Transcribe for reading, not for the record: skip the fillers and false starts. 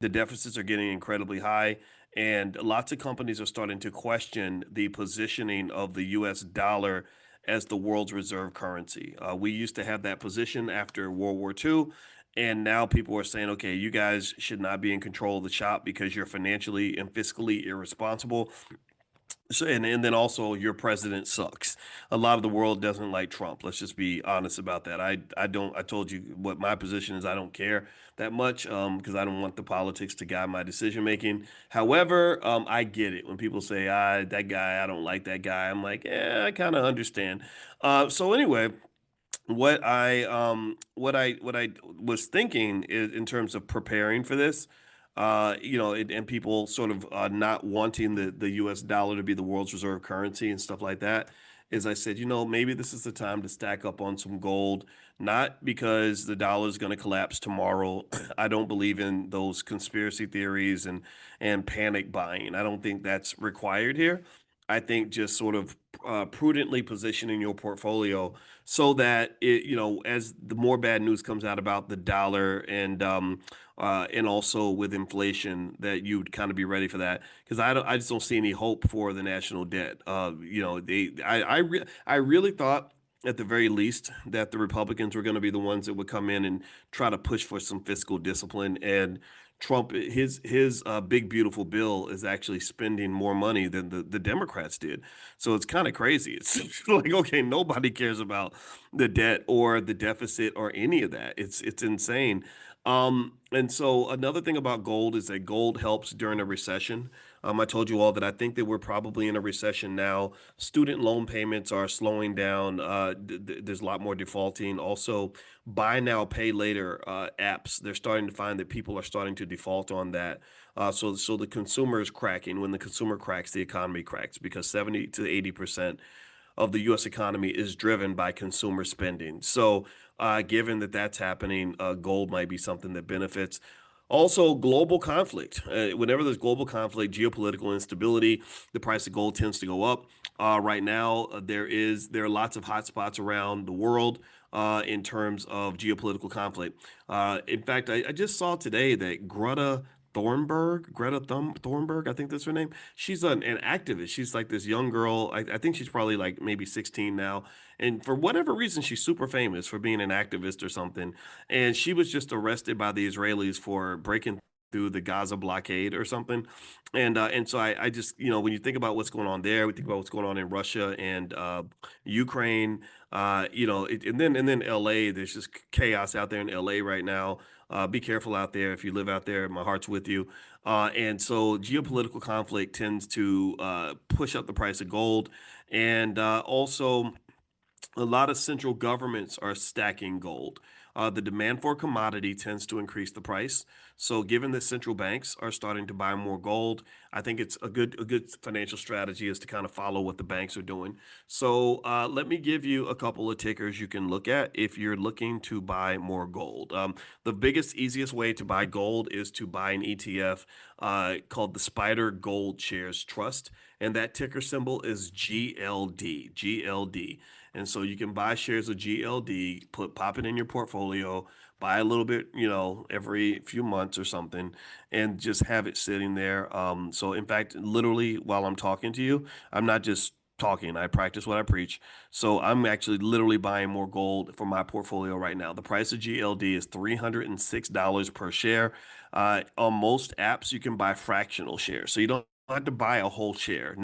The deficits are getting incredibly high, and lots of companies are starting to question the positioning of the US dollar as the world's reserve currency. We used to have that position after World War II, and now people are saying, okay, you guys should not be in control of the shop because you're financially and fiscally irresponsible. So, and then also your president sucks. A lot of the world doesn't like Trump. Let's just be honest about that. I don't. I told you what my position is. I don't care that much because I don't want the politics to guide my decision making. However, I get it when people say, "I that guy, I don't like that guy." I'm like, yeah, I kind of understand. So anyway, what I was thinking is in terms of preparing for this, and people sort of not wanting the U.S. dollar to be the world's reserve currency and stuff like that, is I said, maybe this is the time to stack up on some gold, not because the dollar is going to collapse tomorrow. I don't believe in those conspiracy theories and panic buying. I don't think that's required here. I think just sort of prudently positioning your portfolio so that as the more bad news comes out about the dollar and also with inflation, that you'd kind of be ready for that. Because I just don't see any hope for the national debt. I really thought at the very least that the Republicans were going to be the ones that would come in and try to push for some fiscal discipline. And Trump, his big beautiful bill is actually spending more money than the Democrats did. So it's kind of crazy. It's like, okay, nobody cares about the debt or the deficit or any of that. It's insane. And so another thing about gold is that gold helps during a recession. I told you all that I think that we're probably in a recession now. Student loan payments are slowing down. There's a lot more defaulting. Also, buy now, pay later apps. They're starting to find that people are starting to default on that. So the consumer is cracking. When the consumer cracks, the economy cracks because 70 to 80% of the U.S. economy is driven by consumer spending. So, given that that's happening, gold might be something that benefits. Also, global conflict. Whenever there's global conflict, geopolitical instability, the price of gold tends to go up. Right now, there are lots of hotspots around the world in terms of geopolitical conflict. In fact, I just saw today that Greta Thunberg, I think that's her name. She's an activist. She's like this young girl. I think she's probably like maybe 16 now. And for whatever reason, she's super famous for being an activist or something. And she was just arrested by the Israelis for breaking through the Gaza blockade or something. And so I just, when you think about what's going on there, we think about what's going on in Russia and Ukraine, and then LA, there's just chaos out there in LA right now. Be careful out there. If you live out there, my heart's with you. And so geopolitical conflict tends to push up the price of gold. And also, a lot of central governments are stacking gold. The demand for commodity tends to increase the price. So, given that central banks are starting to buy more gold, I think it's a good financial strategy is to kind of follow what the banks are doing. So, let me give you a couple of tickers you can look at if you're looking to buy more gold. The biggest, easiest way to buy gold is to buy an ETF called the Spider Gold Shares Trust, and that ticker symbol is GLD. GLD. And so you can buy shares of GLD, pop it in your portfolio, buy a little bit, every few months or something, and just have it sitting there. So in fact, literally while I'm talking to you, I'm not just talking. I practice what I preach. So I'm actually literally buying more gold for my portfolio right now. The price of GLD is $306 per share. On most apps, you can buy fractional shares. So you don't have to buy a whole share.